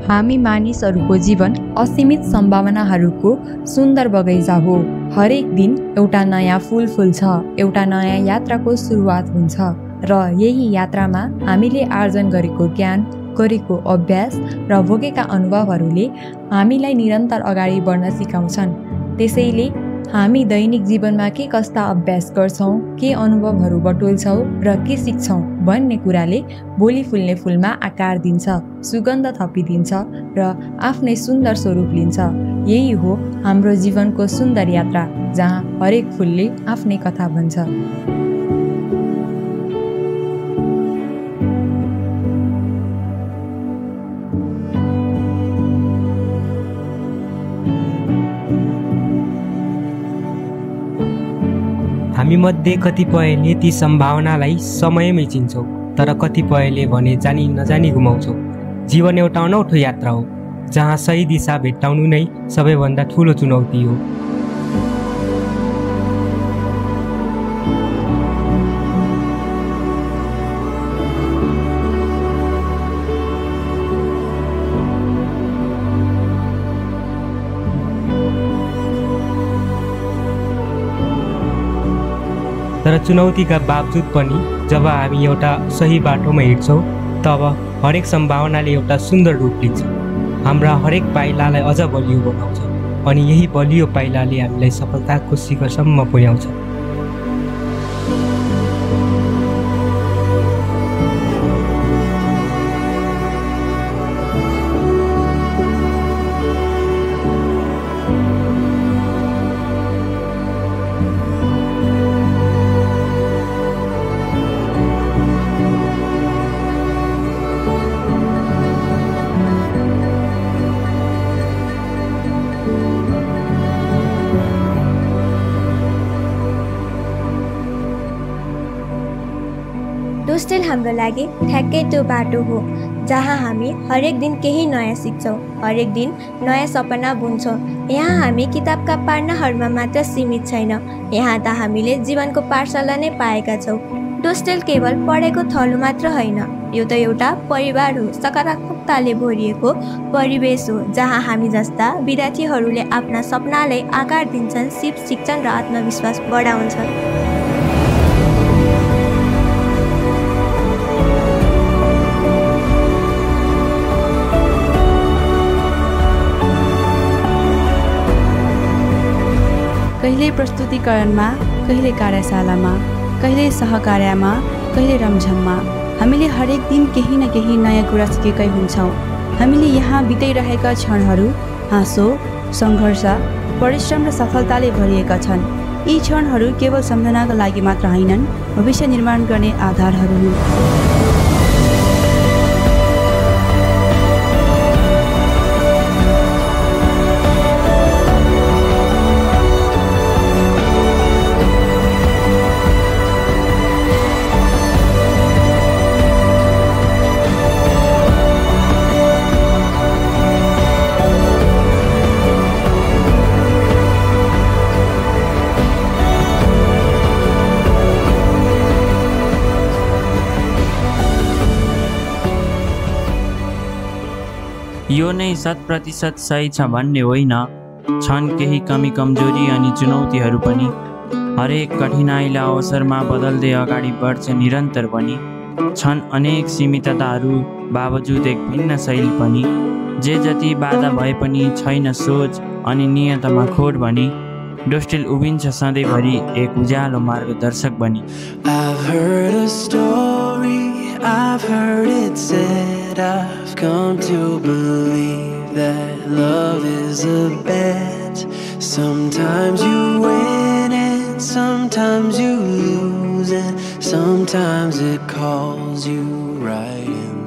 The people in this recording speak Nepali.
हामी मानिसहरूको जीवन असीमित सम्भावनाहरूको सुन्दर बगैँचा हो। हरेक दिन एउटा नयाँ फुल फुल्छ, एउटा नयाँ यात्राको सुरुवात हुन्छ र यही यात्रामा हामीले आर्जन गरेको ज्ञान, गरेको अभ्यास र भोगेका अनुभवहरूले हामीलाई निरन्तर अगाडि बढ्न सिकाउँछन्। त्यसैले हामी दैनिक जीवनमा के कस्ता अभ्यास गर्छौँ, के अनुभवहरू बटुल्छौँ र के सिक्छौँ भन्ने कुराले भोलि फुल्ने फुलमा आकार दिन्छ, सुगन्ध थपिदिन्छ र आफ्नै सुन्दर स्वरूप लिन्छ। यही हो हाम्रो जीवनको सुन्दर यात्रा, जहाँ हरेक फुलले आफ्नै कथा भन्छ। हामी मध्ये कतिपयले ती सम्भावनालाई समयमै चिन्छौँ, तर कतिपयले भने जानी नजानी गुमाउँछौँ। जीवन एउटा अनौठो यात्रा हो, जहाँ सही दिशा भेट्टाउनु नै सबैभन्दा ठुलो चुनौती हो। तर चुनौतीका बावजुद पनि जब हामी एउटा सही बाटोमा हिँड्छौँ, तब हरेक सम्भावनाले एउटा सुन्दर रूप लिन्छ। हाम्रा हरेक पाइलालाई अझ बलियो बनाउँछ अनि यही बलियो पाइलाले हामीलाई सफलताको शिखरसम्म पुर्याउँछ। डोस्टेल हाम्रो लागि ठ्याक्कै त्यो बाटो हो जहाँ हामी हरेक दिन केही नयाँ सिक्छौँ, हरेक दिन नयाँ सपना बुन्छौँ। यहाँ हामी किताबका पानाहरूमा मात्र सीमित छैन, यहाँ त हामीले जीवनको पाठशाला नै पाएका छौँ। डोस्टेल केवल पढेको थलो मात्र होइन, यो त एउटा परिवार हो, सकारात्मकताले भरिएको परिवेश हो, जहाँ हामी जस्ता विद्यार्थीहरूले आफ्ना सपनालाई आकार दिन्छन्, सिप सिक्छन् र आत्मविश्वास बढाउँछन्। कहिले प्रस्तुतिकरणमा, कहिले कार्यशालामा, कहिले सहकार्यमा, कहिले रमझममा हामीले हरेक दिन केही न केही नयाँ कुरा सिकेकै हुन्छौँ। हामीले यहाँ बिताइरहेका क्षणहरू हाँसो, सङ्घर्ष, परिश्रम र सफलताले भरिएका छन्। यी क्षणहरू केवल सम्झनाका लागि मात्र होइनन्, भविष्य निर्माण गर्ने आधारहरू हुन्। यो नै 100% सही छ भन्ने होइन, छन् केही कमी कमजोरी अनि चुनौतीहरू पनि। हरेक कठिनाइलाई अवसरमा बदल्दै अगाडि बढ्छ निरन्तर पनि। छन् अनेक सीमितताहरू बावजुद एक भिन्न शैली पनि। जे जति बाधा भए पनि छैन सोच अनि नियतमा खोट भनी। डोस्टेल उभिन्छ सधैँभरि एक उज्यालो मार्गदर्शक बनी। I've heard it said, I've come to believe that love is a bet. Sometimes you win and sometimes you lose, and sometimes it calls you right in